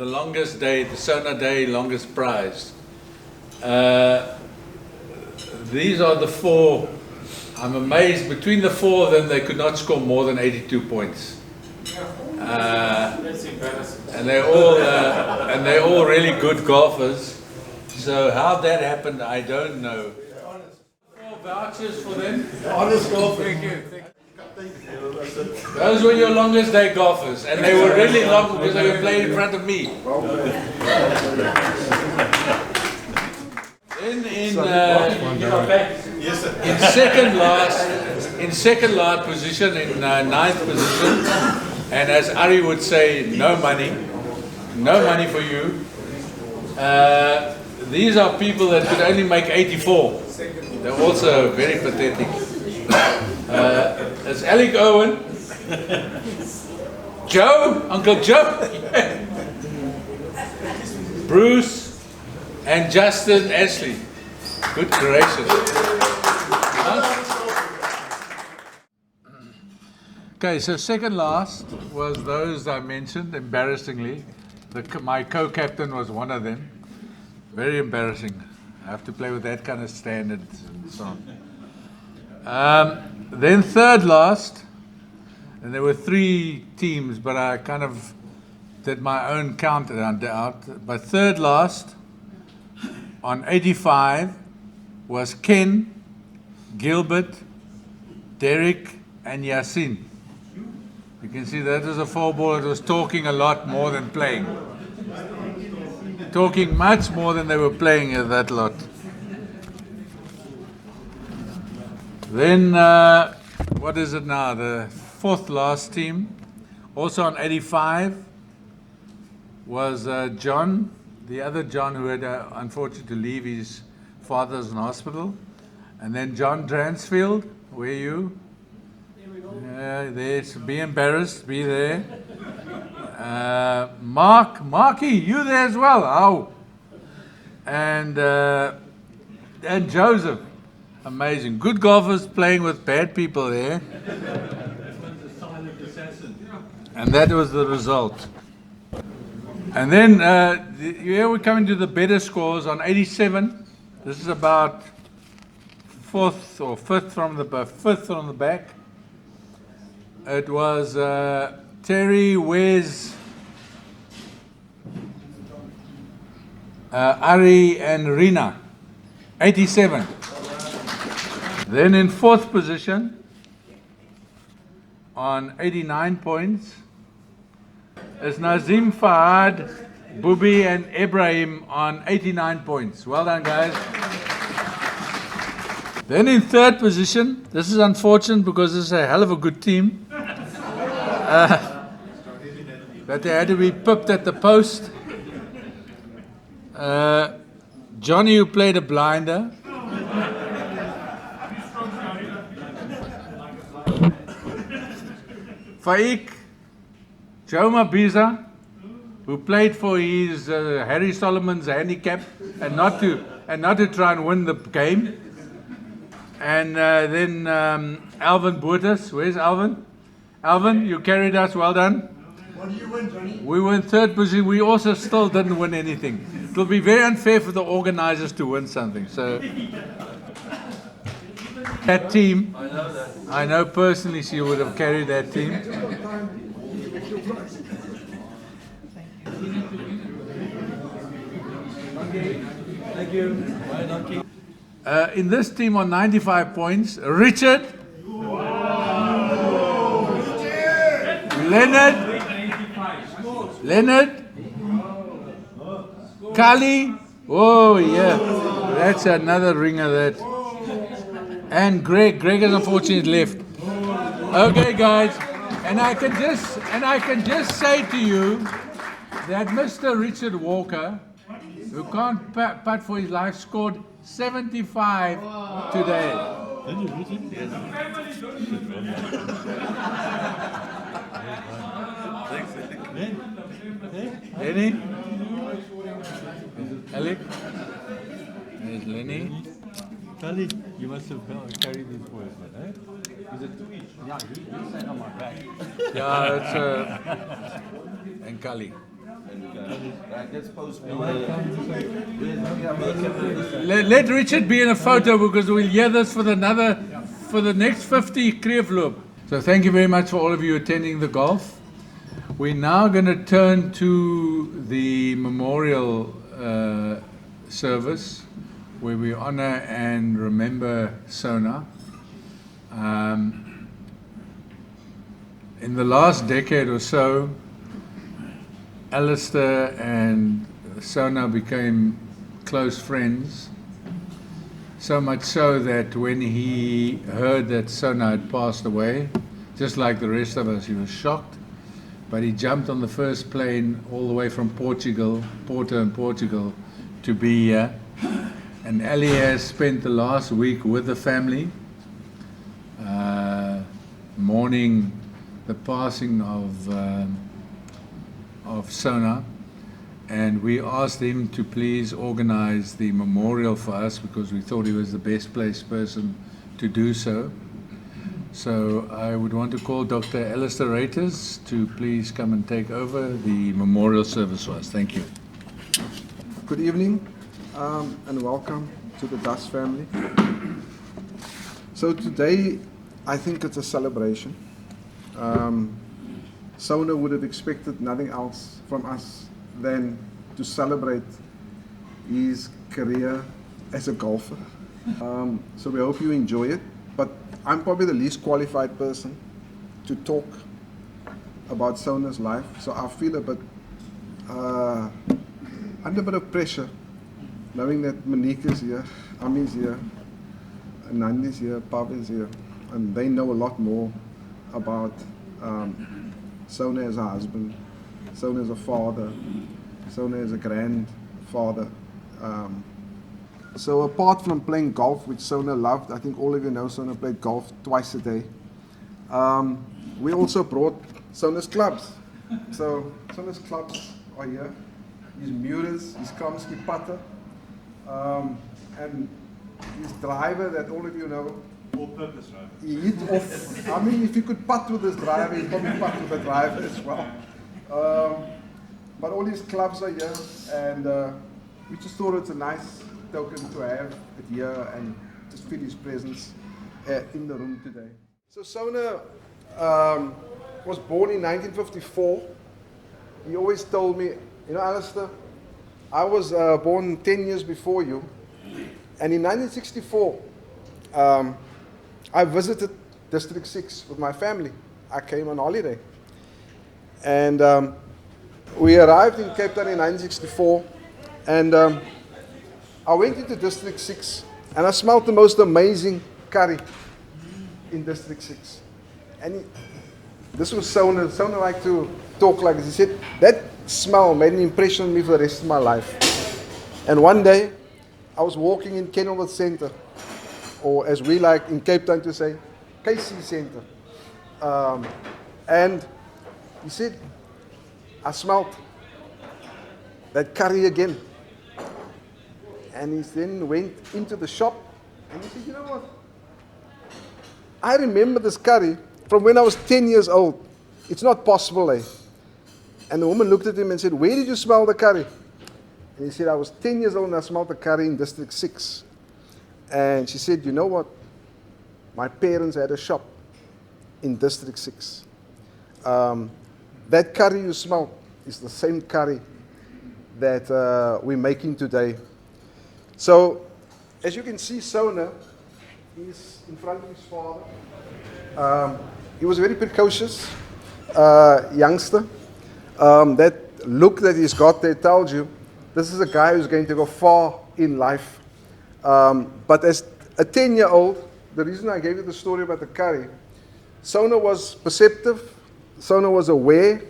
the longest day, the Sona Day longest prize. These are the four. I'm amazed, between the four of them, they could not score more than 82 points. That's embarrassing. And they're all really good golfers. So how that happened, I don't know. 4 vouchers for them. Honest golfer. Thank you. Those were your longest day golfers, and they were really long because they were playing in front of me. Then in second last position, in ninth position, and as Ari would say, no money for you. These are people that could only make 84. They're also very pathetic. There's Alec Owen, Joe, Uncle Joe, Bruce, and Justin Ashley. Good gracious. Okay, so second last was those I mentioned, embarrassingly. My co-captain was one of them. Very embarrassing. I have to play with that kind of standards and so on. Then third last, and there were 3 teams, but I kind of did my own count out. But third last, on 85, was Ken, Gilbert, Derek, and Yasin. You can see that was a 4-ball. It was talking a lot more than playing. Talking much more than they were playing at that lot. Then, what is it now? The 4th last team, also on 85, was John, the other John who had unfortunately to leave his father's in hospital. And then John Dransfield, where are you? There we go. There, so be embarrassed, be there. Marky, you there as well? Oh. And Joseph. Amazing. Good golfers playing with bad people there. And that was the result. And then here we're coming to the better scores on 87. This is about 4th or 5th from the back. It was Terry, Wes, Ari, and Rina. 87. Then in 4th position, on 89 points, is Nazim, Fahad, Bubi, and Ibrahim on 89 points. Well done, guys. Then in 3rd position, this is unfortunate because this is a hell of a good team. But they had to be pipped at the post. Johnny, who played a blinder. Faik, Joe Mabiza, who played for his Harry Solomon's handicap and not to try and win the game. And then Alvin Boertes. Where's Alvin? Alvin, you carried us. Well done. What do you win, Johnny? We won 3rd position. We also still didn't win anything. It will be very unfair for the organizers to win something. So that team, I know personally she would have carried that team. Thank you. In this team on 95 points, Richard, Leonard, Kali, oh yeah, that's another ringer that. And Greg has unfortunately left. Okay, guys, and I can just say to you that Mr. Richard Walker, who can't putt for his life, scored 75 today. Lenny? Alec? There's Lenny. Kali, you must have carried these boys, eh? Is it 2 each? Yeah, you sat on my back. Yeah, it's and Kali. Right, let's post Let Richard be in a photo because we'll hear this for the next 50 Kreefloop. So thank you very much for all of you attending the golf. We're now going to turn to the memorial service where we honor and remember Sona. In the last decade or so, Alistair and Sona became close friends, so much so that when he heard that Sona had passed away, just like the rest of us, he was shocked. But he jumped on the first plane all the way from Portugal, Porto in Portugal, to be here. And Ali has spent the last week with the family, mourning the passing of Sona, and we asked him to please organize the memorial for us because we thought he was the best placed person to do so. So I would want to call Dr. Alistair Reiters to please come and take over the memorial service for us. Thank you. Good evening and welcome to the Dass family. So today I think it's a celebration. Sona would have expected nothing else from us than to celebrate his career as a golfer. So we hope you enjoy it, but I'm probably the least qualified person to talk about Sona's life, so I feel a bit under a bit of pressure knowing that Monique is here, Ami's here, Nandi's here, Pav is here, and they know a lot more about Sona as a husband, Sona as a father, Sona as a grandfather. So apart from playing golf, which Sona loved, I think all of you know Sona played golf twice a day. We also brought Sona's clubs. So Sona's clubs are here. His Muras, his Kramsky putter, and his driver that all of you know. All-purpose driver. He hit off. I mean, if he could putt with his driver, he'd probably putt with the driver as well. But all his clubs are here, and we just thought it's a nice token to have it here and just feel his presence in the room today. So Sona was born in 1954. He always told me, you know, Alistair, I was born 10 years before you, and in 1964, I visited District 6 with my family. I came on holiday. And we arrived in Cape Town in 1964. And I went into District 6 and I smelled the most amazing curry in District 6. And this was Sona. Sona liked to talk like this. He said, that smell made an impression on me for the rest of my life. And one day, I was walking in Kenilworth Centre, or as we like in Cape Town to say, KC Centre. And he said, I smelled that curry again. And he then went into the shop and he said, you know what? I remember this curry from when I was 10 years old. It's not possible, eh? And the woman looked at him and said, where did you smell the curry? And he said, I was 10 years old and I smelled the curry in District 6. And she said, you know what? My parents had a shop in District 6. That curry you smell is the same curry that we're making today. So, as you can see, Sona is in front of his father. He was a very precocious youngster. That look that he's got there tells you this is a guy who's going to go far in life. But as a 10-year-old, the reason I gave you the story about the curry, Sona was perceptive, Sona was aware,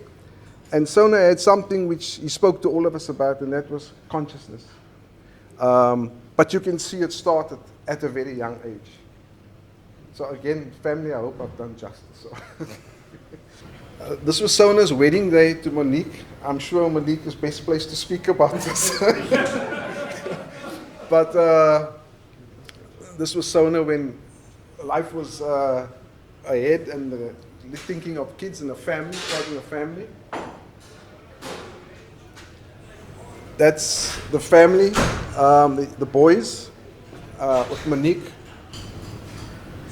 and Sona had something which he spoke to all of us about, and that was consciousness. But you can see it started at a very young age. So again, family, I hope I've done justice. So this was Sona's wedding day to Monique. I'm sure Monique is best placed to speak about this. But this was Sona when life was ahead and thinking of kids and a family, starting a family. that's the family, the boys, with Monique.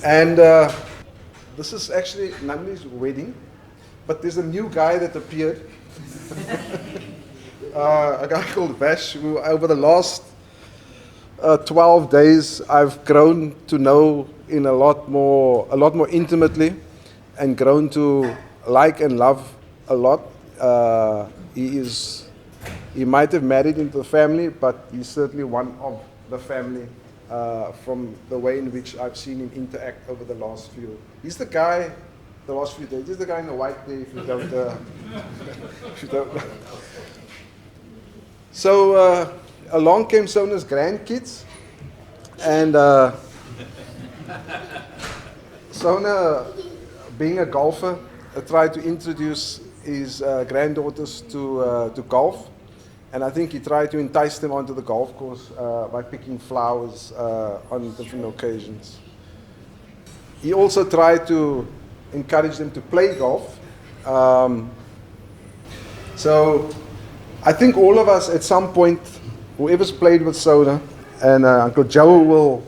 And this is actually Nandi's wedding, but there's a new guy that appeared. A guy called Vash, who over the last 12 days I've grown to know in a lot more intimately, and grown to like and love a lot. He might have married into the family, but he's certainly one of the family from the way in which I've seen him interact over the last few. He's the guy, the last few days. He's the guy in the white there. If you don't, if you don't know. So along came Sona's grandkids, and Sona, being a golfer, tried to introduce his granddaughters to golf, and I think he tried to entice them onto the golf course by picking flowers on different occasions. He also tried to encourage them to play golf. So I think all of us at some point, whoever's played with Sona, and Uncle Joe will,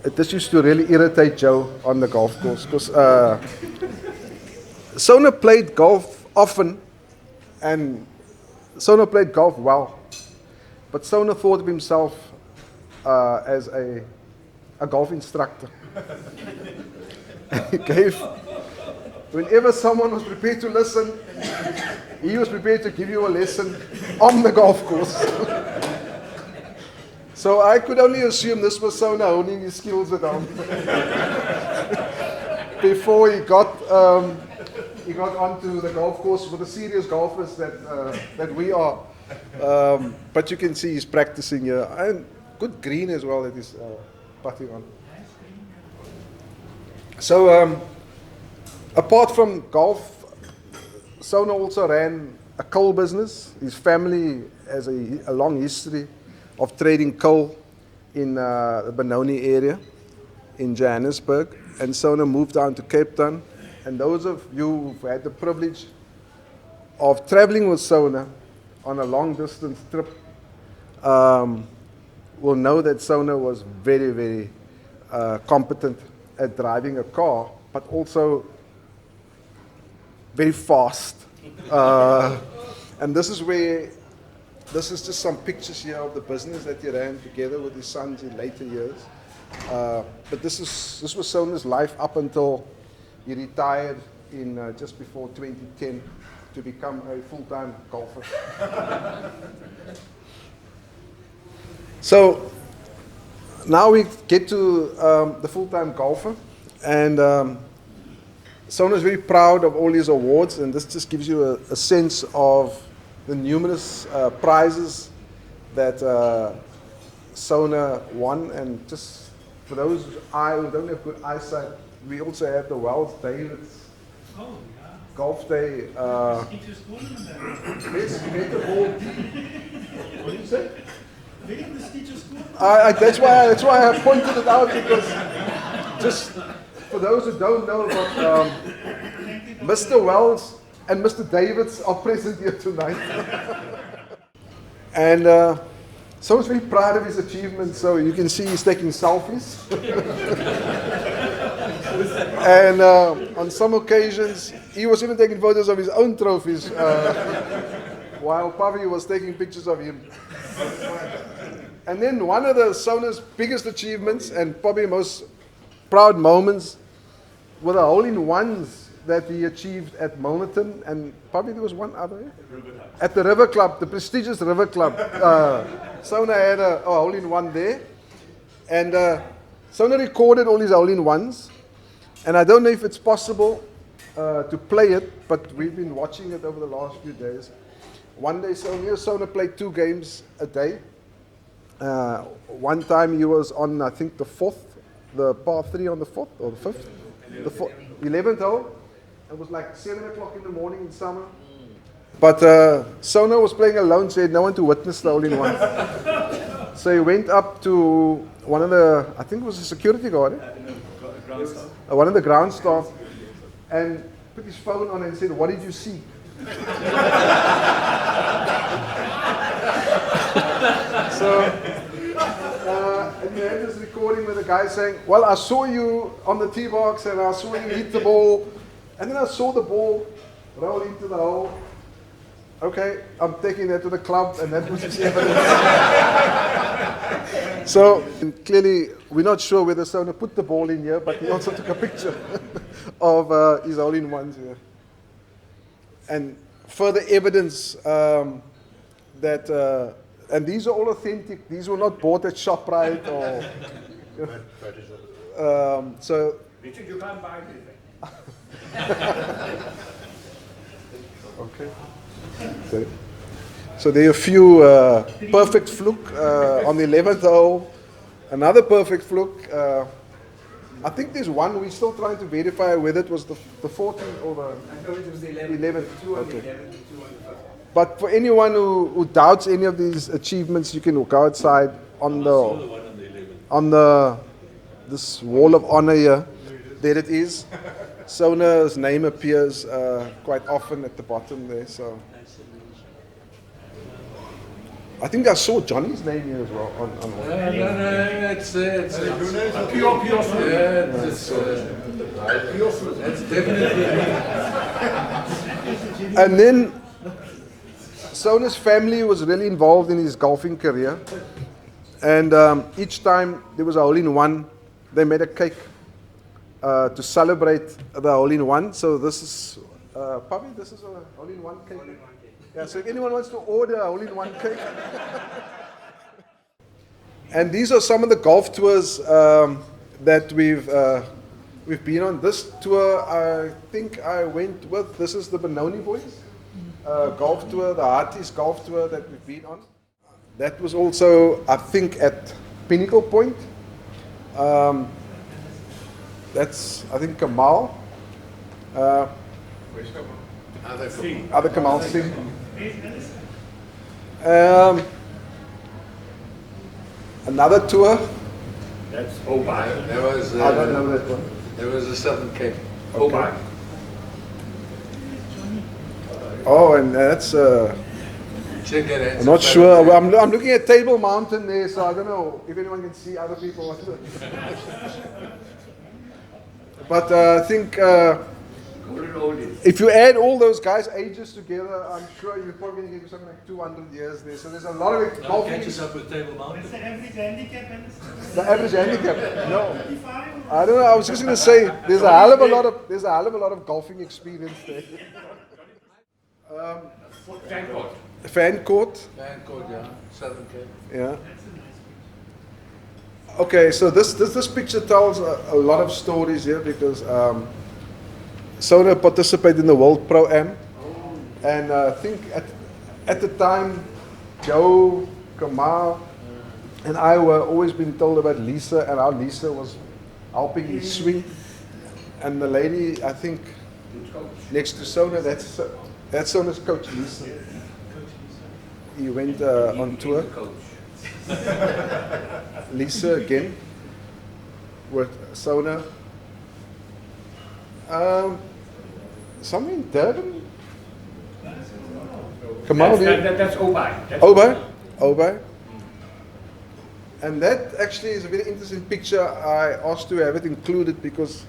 this used to really irritate Joe on the golf course, because Sona played golf often, and Sona played golf well, but Sona thought of himself as a golf instructor. He gave, whenever someone was prepared to listen, he was prepared to give you a lesson on the golf course. So I could only assume this was Sona honing his skills at home before he got onto the golf course with the serious golfers that we are. But you can see he's practicing here, and good green as well that he's putting on. So apart from golf, Sona also ran a coal business. His family has a long history of trading coal in the Benoni area in Johannesburg. And Sona moved down to Cape Town. And those of you who've had the privilege of traveling with Sona on a long distance trip will know that Sona was very, very competent at driving a car, but also very fast. And this is just some pictures here of the business that he ran together with his sons in later years. But this was Sona's life up until he retired in just before 2010 to become a full-time golfer. So now we get to the full-time golfer, and Sona is very proud of all his awards, and this just gives you a sense of the numerous prizes that Sona won. And just for those who don't have good eyesight, we also have the Wells Davids Golf Day. Best better ball. What did you say? That's why I pointed it out, because just for those who don't know, but Mr. Wells and Mr. Davids are present here tonight. And so he's very proud of his achievements. So you can see he's taking selfies. And on some occasions, he was even taking photos of his own trophies, while Pavi was taking pictures of him. And then one of the Sona's biggest achievements and probably most proud moments were the hole-in-ones that he achieved at Milnerton, and probably there was one other, at the River Club, the prestigious River Club. Sona had a hole-in-one there, and Sona recorded all his hole-in-ones, and I don't know if it's possible to play it, but we've been watching it over the last few days. One day Sona played 2 games a day. One time he was on, I think, the par 3 on the 4th or the 5th, the 11th hole. It was like 7 o'clock in the morning in summer. But Sona was playing alone, so he had no one to witness the hole-in-one. So he went up to one of the, I think it was a security guard, one of the ground staff, and put his phone on and said, "What did you see?" So, and we had this recording with a guy saying, well, I saw you on the tee box and I saw you hit the ball, and then I saw the ball roll into the hole. Okay, I'm taking that to the club, and that was his evidence. So, clearly, we're not sure whether Sona put the ball in here, but he also took a picture of his hole-in-ones here. And further evidence that, and these are all authentic, these were not bought at ShopRite or, so. Richard, you can't buy this. Okay. So there are a few perfect fluke on the 11th hole, another perfect fluke. I think there's one we're still trying to verify whether it was the 14th or I thought it was the 11th. 11th. Two on the Okay. 11th and two on the 1st. But for anyone who doubts any of these achievements, you can go outside on this wall of honor here. There it is. Sona's name appears quite often at the bottom there. So I think I saw Johnny's name here as well. On No, it's Pure. it's definitely. And then Sona's family was really involved in his golfing career. And each time there was a hole-in-one, they made a cake to celebrate the hole-in-one. So this is, Papi, this is a hole-in-one cake. Yeah, so if anyone wants to order a hole-in-one cake. And these are some of the golf tours that we've been on. This tour, I think I went with, this is the Benoni Boys golf tour, the Artist golf tour that we've been on. That was also, I think, at Pinnacle Point. That's, I think, Kamal. Other Kamal Singh. Another tour. That's Obai. There was I don't know that one. there was a Southern Cape. Obai. Oh, and that's, Check it out. I'm not sure. Well, I'm looking at Table Mountain there, so I don't know if anyone can see other people. But I think if you add all those guys' ages together, I'm sure you're probably going to get something like 200 years there. So there's a lot of golfing. Catch us up with Table Mountain. What's the average handicap? The average handicap? No, I don't know. I was just going to say there's a hell of a lot of golfing experience there. Fan court. Bangkok, yeah. Southern Cape. Yeah. Okay, so this picture tells a lot of stories here because Sona participated in the World Pro-Am, and I think at the time, Joe, Kamal, and I were always being told about Lisa, and how Lisa was helping his swing, and the lady, I think, next to Sona, that's Sona's coach, Lisa. He went on tour. Lisa again with Sona. Something in Durban? Kamal, That's Obai. Obai. And that actually is a very interesting picture. I asked to have it included because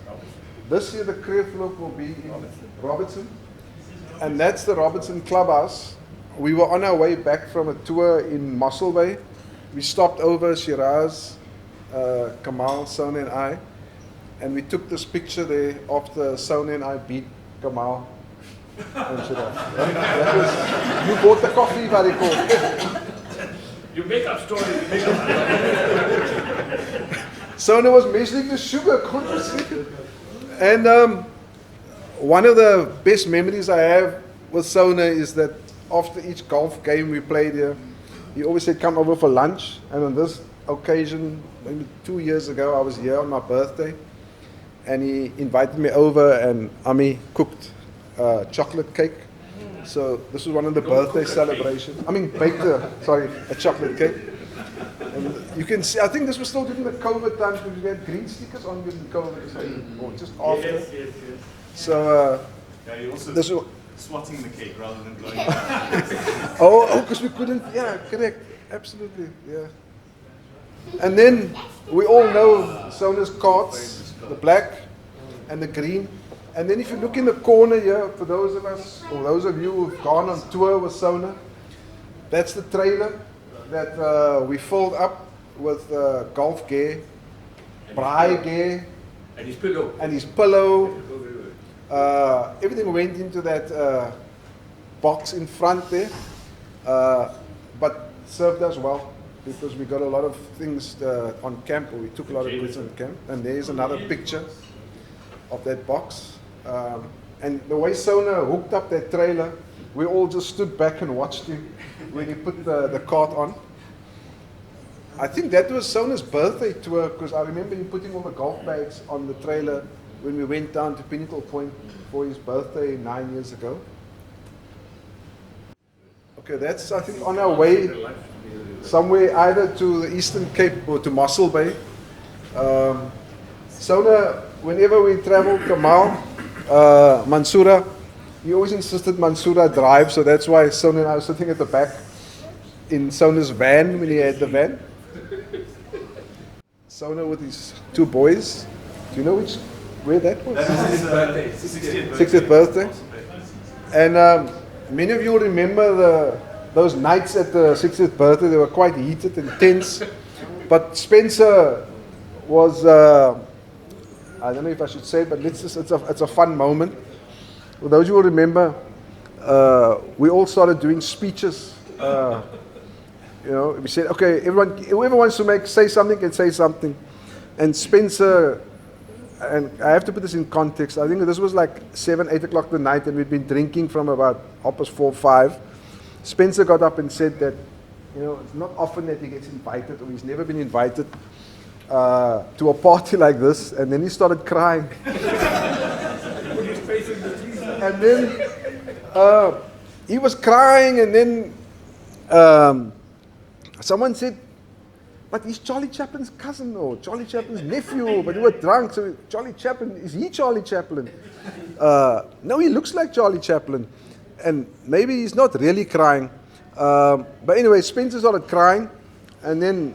this year the career float will be in Robertson. And that's the Robertson Clubhouse. We were on our way back from a tour in Mossel Bay. We stopped over Shiraz, Kamal, Sona and I. And we took this picture there after Sona and I beat Kamal and Shiraz. That was, you bought the coffee, if I recall. You make up stories. You make up. Sona was measuring the sugar, consciously. And one of the best memories I have with Sona is that after each golf game we played here, he always said, come over for lunch. And on this occasion, maybe 2 years ago, I was here on my birthday. And he invited me over, and Ami cooked chocolate cake. So this was one of the birthday celebrations. I mean, baked a chocolate cake. And you can see, I think this was still during the COVID times because we had green stickers on during COVID, or just after. Yes. So Yeah, you also this was, swatting the cake rather than blowing it. oh, because we couldn't, yeah, correct. Absolutely, yeah. And then we all know Sona's cards, the black and the green. And then if you look in the corner here, for those of us, or those of you who've gone on tour with Sona, that's the trailer that we filled up with golf gear, braai gear, And his pillow. and his pillow. Everything went into that box in front there, but served us well because we got a lot of things on camp, or we took a lot of goods on camp. And there's another picture of that box. And the way Sona hooked up that trailer, we all just stood back and watched him when he put the cart on. I think that was Sona's birthday tour, because I remember him putting all the golf bags on the trailer when we went down to Pinnacle Point for his birthday 9 years ago. Okay, that's, I think, on our way somewhere either to the Eastern Cape or to Mossel Bay. Sona, whenever we traveled to Mansoura, he always insisted Mansoura drive, so that's why Sona and I were sitting at the back in Sona's van when he had the van. Sona with his two boys. Do you know where that was? That was his birthday, 60th 60th birthday. And many of you will remember those nights at the 60th birthday. They were quite heated and tense. But Spencer was, I don't know if I should say it, but it's a fun moment. For those who will remember, we all started doing speeches. You know, we said, okay, everyone, whoever wants to say something can say something. And Spencer, and I have to put this in context, I think this was like 7, 8 o'clock at night, and we'd been drinking from about 4, 5. Spencer got up and said that, you know, it's not often that he gets invited, or he's never been invited to a party like this, and then he started crying. And then he was crying, and then someone said, but he's Charlie Chaplin's cousin or Charlie Chaplin's nephew, but we were drunk, so Charlie Chaplin, is he Charlie Chaplin? No, he looks like Charlie Chaplin. And maybe he's not really crying. But anyway, Spencer started crying, and then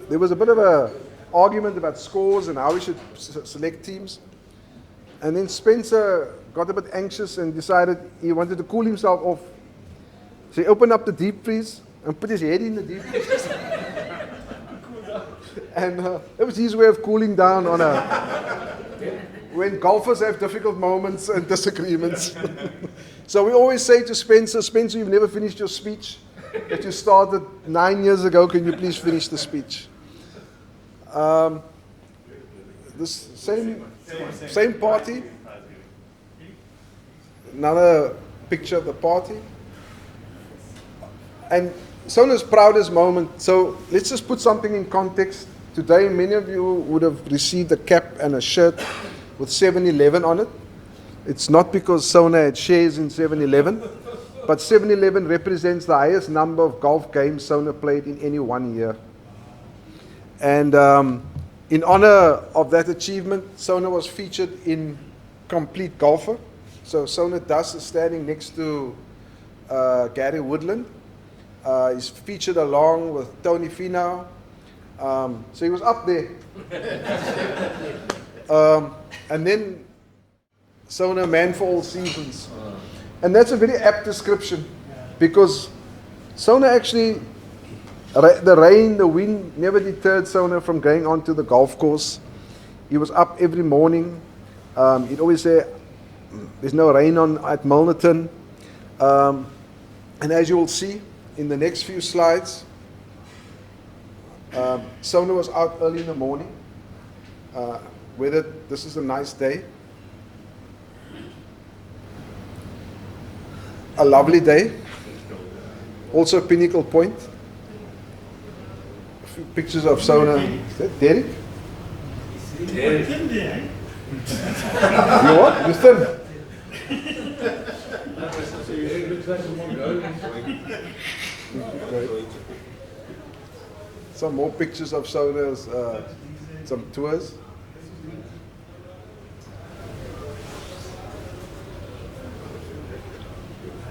there was a bit of an argument about scores and how we should select teams. And then Spencer got a bit anxious and decided he wanted to cool himself off. So he opened up the deep freeze and put his head in the deep freeze. And that was his way of cooling down when golfers have difficult moments and disagreements. So we always say to Spencer, Spencer, you've never finished your speech that you started 9 years ago. Can you please finish the speech? This same party. Another picture of the party. And Sona's proudest moment. So let's just put something in context. Today, many of you would have received a cap and a shirt with 7-Eleven on it. It's not because Sona had shares in 7-Eleven, but 7-Eleven represents the highest number of golf games Sona played in any 1 year. And in honor of that achievement, Sona was featured in Complete Golfer. So Sona Dass is standing next to Gary Woodland. He's featured along with Tony Finau. So he was up there. And then Sona, man for all seasons. And that's a very apt description, because Sona actually, the rain, the wind never deterred Sona from going onto the golf course. He was up every morning. He'd always say, there's no rain at Milnerton. And as you will see in the next few slides, Sona was out early in the morning. Whether this is a nice day, a lovely day, also Pinnacle Point. A few pictures of Sona. Is that Derek? You what? You thin? Some more pictures of Sona's, some tours.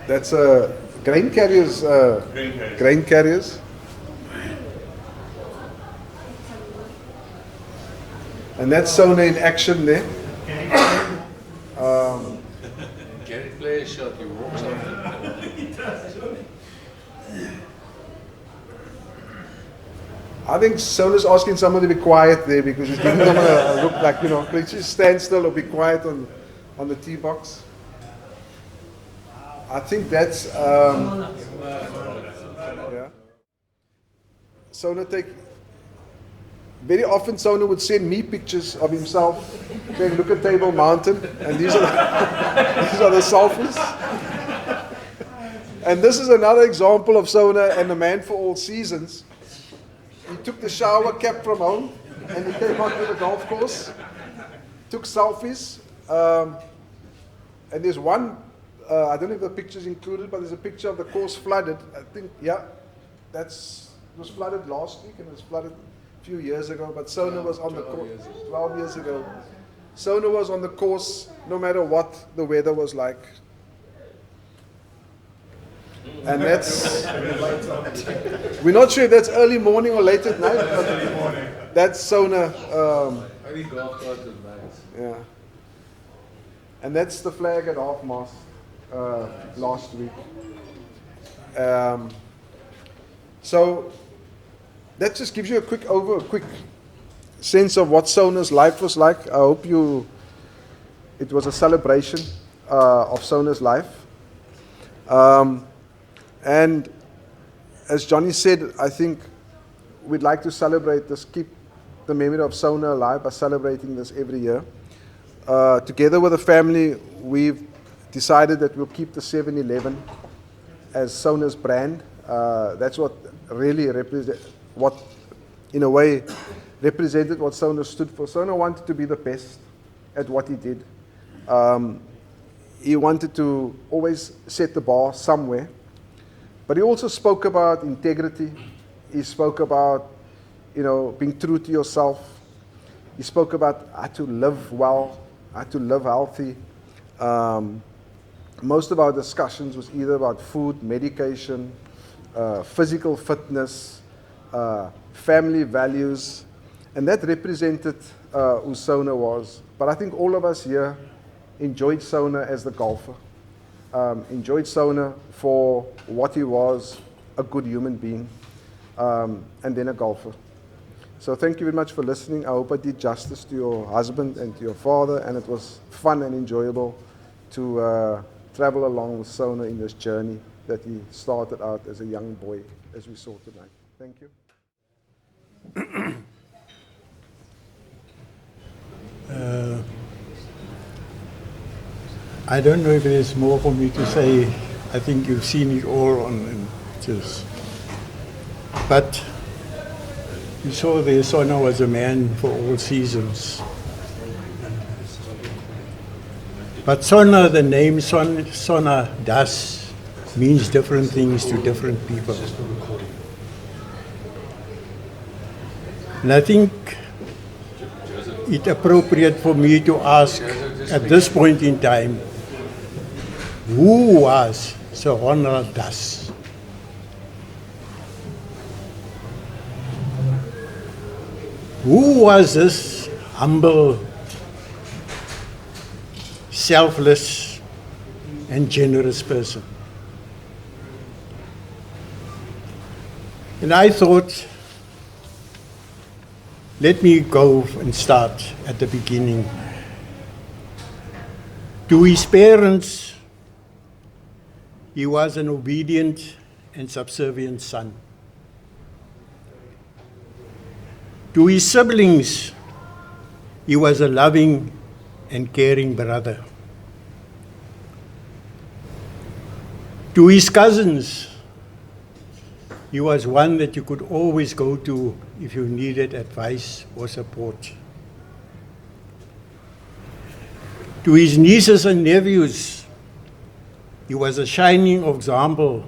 That's grain carriers. Grain carriers. And that's Sona in action there. Gary, play a shot. He walks off. I think Sona's asking someone to be quiet there because he's giving them a look like, can you just stand still or be quiet on the tee box? I think that's, yeah. Sona very often Sona would send me pictures of himself saying, look at Table Mountain, and these are the sulphurs. And this is another example of Sona and the man for all seasons. He took the shower cap from home and he came out to the golf course, took selfies, and there's one, I don't know if the picture's included, but there's a picture of the course flooded. I think, yeah, it was flooded last week and it was flooded a few years ago, but Sona was on the course 12 years ago. Sona was on the course no matter what the weather was like. And that's, we're not sure if that's early morning or late at night, but that's Sona. I think golf cart is nice. Yeah. And that's the flag at half mast last week. So that just gives you a quick sense of what Sona's life was like. I hope it was a celebration of Sona's life. And as Johnny said, I think we'd like to celebrate this, keep the memory of Sona alive by celebrating this every year. Together with the family, we've decided that we'll keep the 7-Eleven as Sona's brand. That's what really in a way, represented what Sona stood for. Sona wanted to be the best at what he did. He wanted to always set the bar somewhere. But he also spoke about integrity. He spoke about, being true to yourself. He spoke about how to live well, how to live healthy. Most of our discussions was either about food, medication, physical fitness, family values, and that represented who Sona was. But I think all of us here enjoyed Sona as the golfer. Enjoyed Sona for what he was, a good human being, and then a golfer. So thank you very much for listening. I hope I did justice to your husband and to your father, and it was fun and enjoyable to travel along with Sona in this journey that he started out as a young boy, as we saw tonight. Thank you. I don't know if there's more for me to say. I think you've seen it all on pictures. But you saw there Sona was a man for all seasons. But Sona, the name Sona Dass, means different things to different people. And I think it's appropriate for me to ask at this point in time, who was Sona Dass? Who was this humble, selfless, and generous person? And I thought, let me go and start at the beginning. To his parents, he was an obedient and subservient son. To his siblings, he was a loving and caring brother. To his cousins, he was one that you could always go to if you needed advice or support. To his nieces and nephews, he was a shining example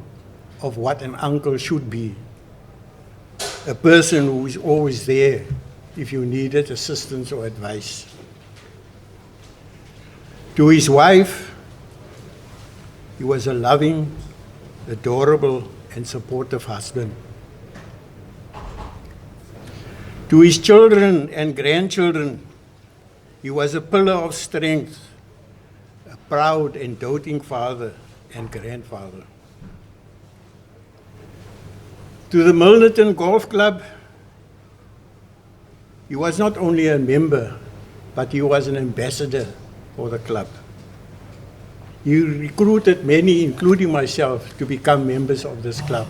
of what an uncle should be. A person who is always there if you needed assistance or advice. To his wife, he was a loving, adorable, and supportive husband. To his children and grandchildren, He was a pillar of strength, a proud and doting father and grandfather. To the Milnerton Golf Club, he was not only a member, but he was an ambassador for the club. He recruited many, including myself, to become members of this club.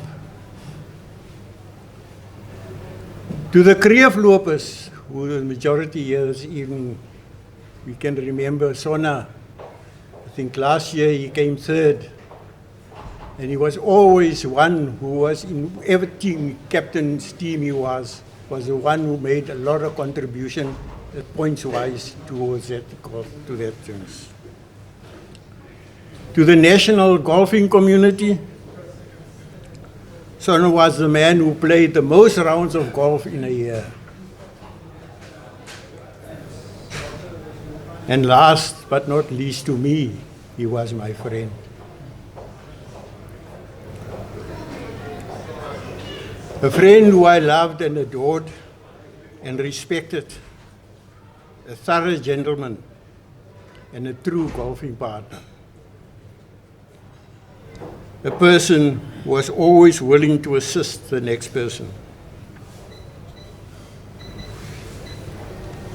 To the kreeflopers, who the majority here this evening, we can remember Sona. I think last year he came third. And he was always one who was in every team, captain's team he was the one who made a lot of contribution points-wise towards that, to that things. To the national golfing community, Sona was the man who played the most rounds of golf in a year. And last but not least to me, he was my friend. A friend who I loved and adored and respected, a thorough gentleman and a true golfing partner. A person who was always willing to assist the next person.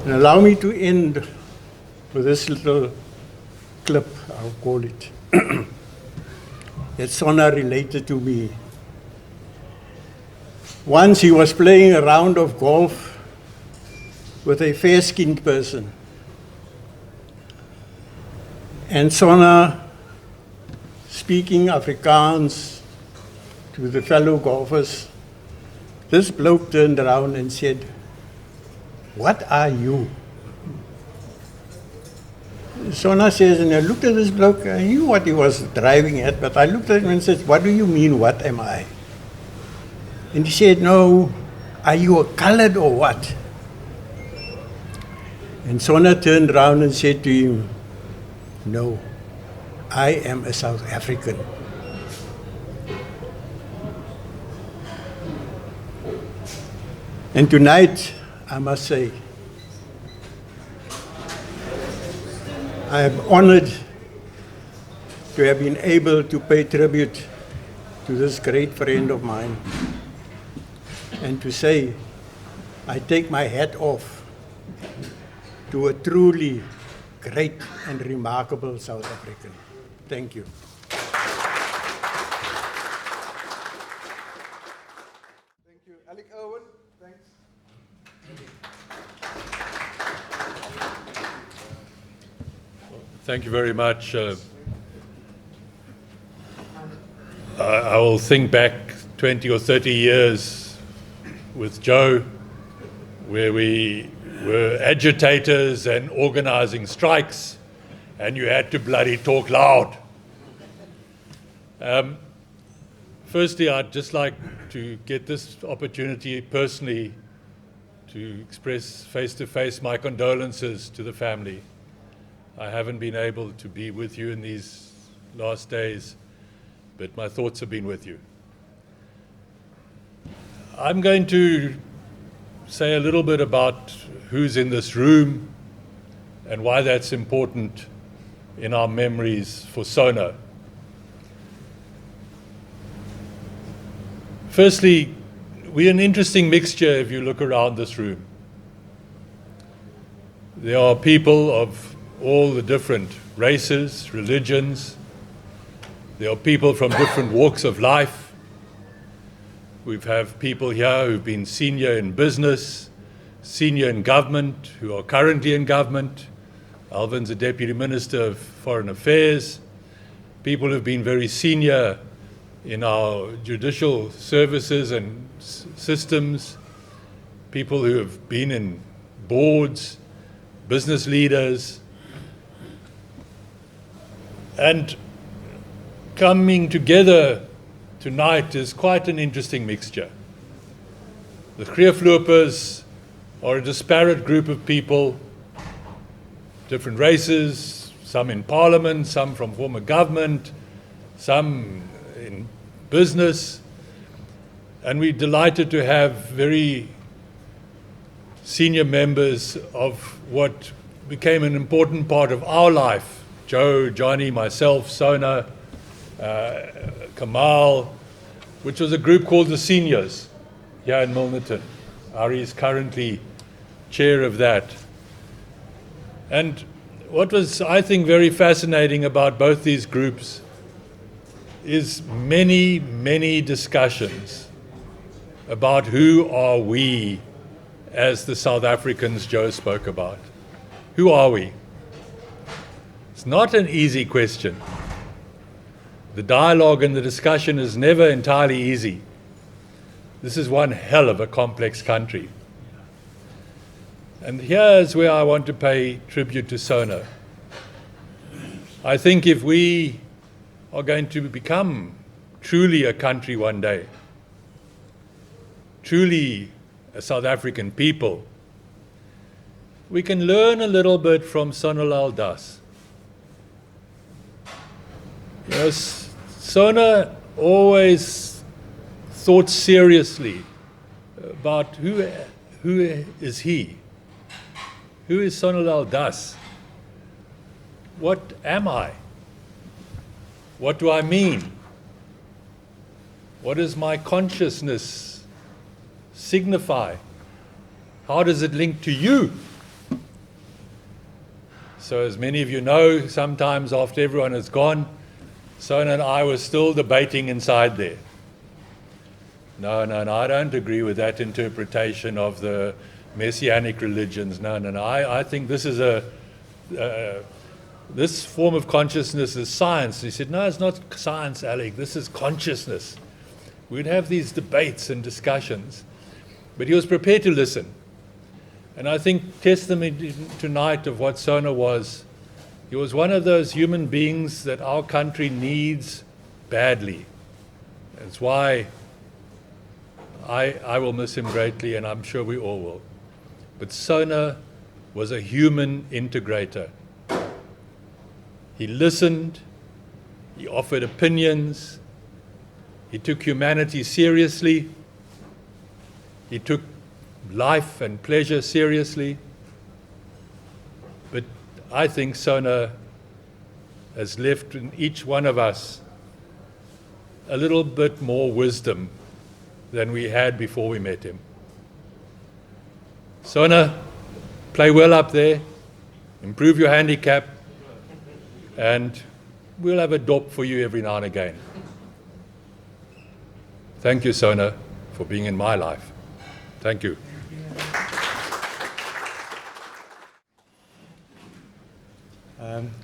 And allow me to end with this little clip, I'll call it, that Sona related to me. Once he was playing a round of golf with a fair-skinned person. And Sona, speaking Afrikaans to the fellow golfers, this bloke turned around and said, "What are you?" Sona says, and I looked at this bloke, I knew what he was driving at, but I looked at him and said, "What do you mean, what am I?" And he said, "No, are you a colored or what?" And Sona turned around and said to him, "No, I am a South African." And tonight, I must say, I am honored to have been able to pay tribute to this great friend of mine. And to say, I take my hat off to a truly great and remarkable South African. Thank you. Thank you. Alec Owen, thanks. Thank you very much. I will think back 20 or 30 years with Joe, where we were agitators and organizing strikes, and you had to bloody talk loud. Firstly, I'd just like to get this opportunity personally to express face-to-face my condolences to the family. I haven't been able to be with you in these last days, but my thoughts have been with you. I'm going to say a little bit about who's in this room and why that's important in our memories for Sona. Firstly, we're an interesting mixture if you look around this room. There are people of all the different races, religions. There are people from different walks of life. We have people here who've been senior in business, senior in government, who are currently in government. Alvin's a Deputy Minister of Foreign Affairs. People who've been very senior in our judicial services and systems. People who have been in boards, business leaders. And coming together tonight is quite an interesting mixture. The kreeflopers are a disparate group of people, different races, some in parliament, some from former government, some in business, and we're delighted to have very senior members of what became an important part of our life. Joe, Johnny, myself, Sona, Kamal, which was a group called the Seniors here in Milnerton. Ari is currently chair of that. And what was, I think, very fascinating about both these groups is many, many discussions about who are we as the South Africans Joe spoke about. Who are we? It's not an easy question. The dialogue and the discussion is never entirely easy. This is one hell of a complex country. And here's where I want to pay tribute to Sona. I think if we are going to become truly a country one day, truly a South African people, we can learn a little bit from Sona Dass. You know, Sona always thought seriously about who is he? Who is Sona Dass? What am I? What do I mean? What does my consciousness signify? How does it link to you? So as many of you know, sometimes after everyone has gone, Sona and I were still debating inside there. No, I don't agree with that interpretation of the Messianic religions. No. I think this is this form of consciousness is science. He said, no, it's not science, Alec. This is consciousness. We'd have these debates and discussions. But he was prepared to listen. And I think testimony tonight of what Sona was, he was one of those human beings that our country needs badly. That's why I will miss him greatly, and I'm sure we all will. But Sona was a human integrator. He listened, he offered opinions, he took humanity seriously, he took life and pleasure seriously. But I think Sona has left in each one of us a little bit more wisdom than we had before we met him. Sona, play well up there, improve your handicap, and we'll have a dop for you every now and again. Thank you, Sona, for being in my life. Thank you.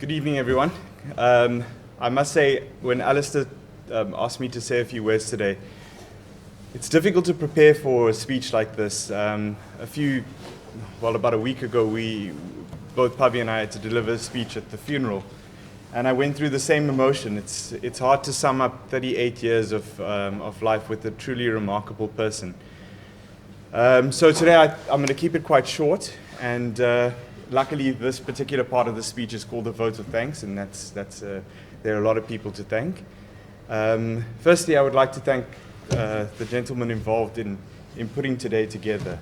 Good evening, everyone. I must say, when Alistair asked me to say a few words today, it's difficult to prepare for a speech like this. About a week ago, both Pavi and I had to deliver a speech at the funeral, and I went through the same emotion. It's hard to sum up 38 years of life with a truly remarkable person. So today I'm going to keep it quite short, and luckily this particular part of the speech is called the vote of thanks, and there are a lot of people to thank. Firstly, I would like to thank the gentleman involved in putting today together.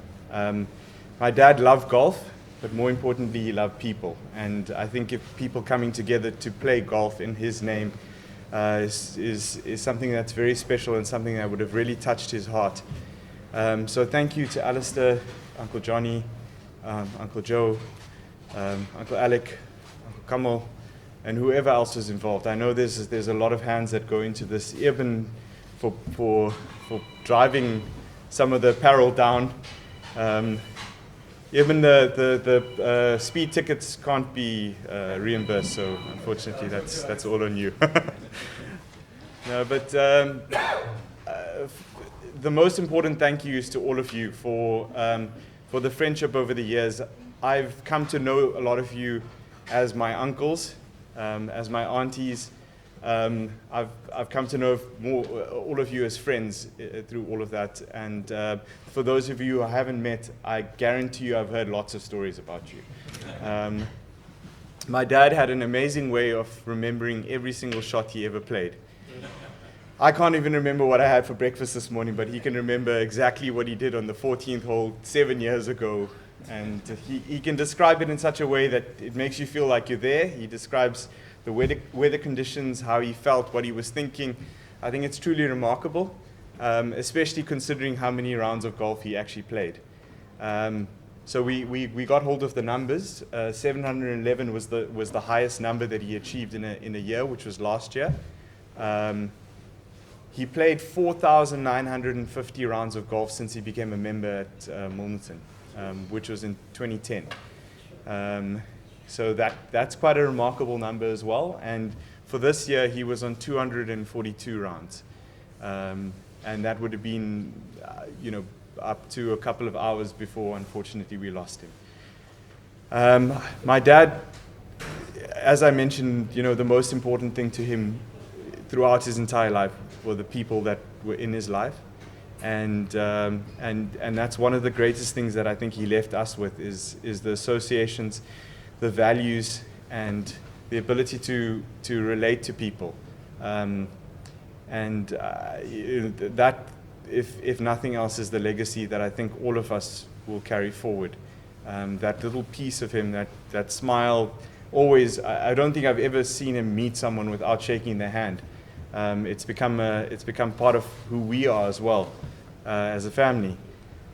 My dad loved golf, but more importantly, he loved people. And I think if people coming together to play golf in his name is something that's very special and something that would have really touched his heart. So thank you to Alistair, Uncle Johnny, Uncle Joe, Uncle Alec, Uncle Kamal, and whoever else was involved. I know there's a lot of hands that go into this, even for driving some of the apparel down. Even the speed tickets can't be reimbursed, so unfortunately that's all on you. No, but the most important thank you is to all of you for the friendship over the years. I've come to know a lot of you as my uncles, as my aunties. I've come to know all of you as friends through all of that. And for those of you who I haven't met, I guarantee you I've heard lots of stories about you. My dad had an amazing way of remembering every single shot he ever played. I can't even remember what I had for breakfast this morning, but he can remember exactly what he did on the 14th hole 7 years ago And he can describe it in such a way that it makes you feel like you're there. He describes the weather conditions, how he felt, what he was thinking. I think it's truly remarkable, especially considering how many rounds of golf he actually played. So we got hold of the numbers. 711 was the highest number that he achieved in a year, which was last year. He played 4,950 rounds of golf since he became a member at Milnerton, which was in 2010. So that's quite a remarkable number as well. And for this year, he was on 242 rounds. And that would have been, up to a couple of hours before, unfortunately, we lost him. My dad, as I mentioned, the most important thing to him throughout his entire life were the people that were in his life. And that's one of the greatest things that I think he left us with is the associations, the values, and the ability to relate to people. That, if nothing else, is the legacy that I think all of us will carry forward. That little piece of him, that smile, always, I don't think I've ever seen him meet someone without shaking their hand. It's become part of who we are as well, as a family.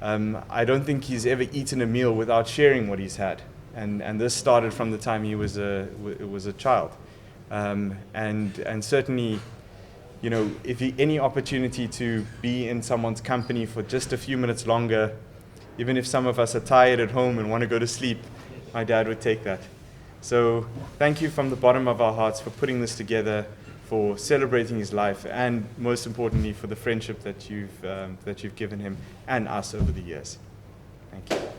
I don't think he's ever eaten a meal without sharing what he's had. And this started from the time he was a child. And certainly, if any opportunity to be in someone's company for just a few minutes longer, even if some of us are tired at home and want to go to sleep, my dad would take that. So thank you from the bottom of our hearts for putting this together, for celebrating his life, and most importantly for the friendship that you've given him and us over the years. Thank you.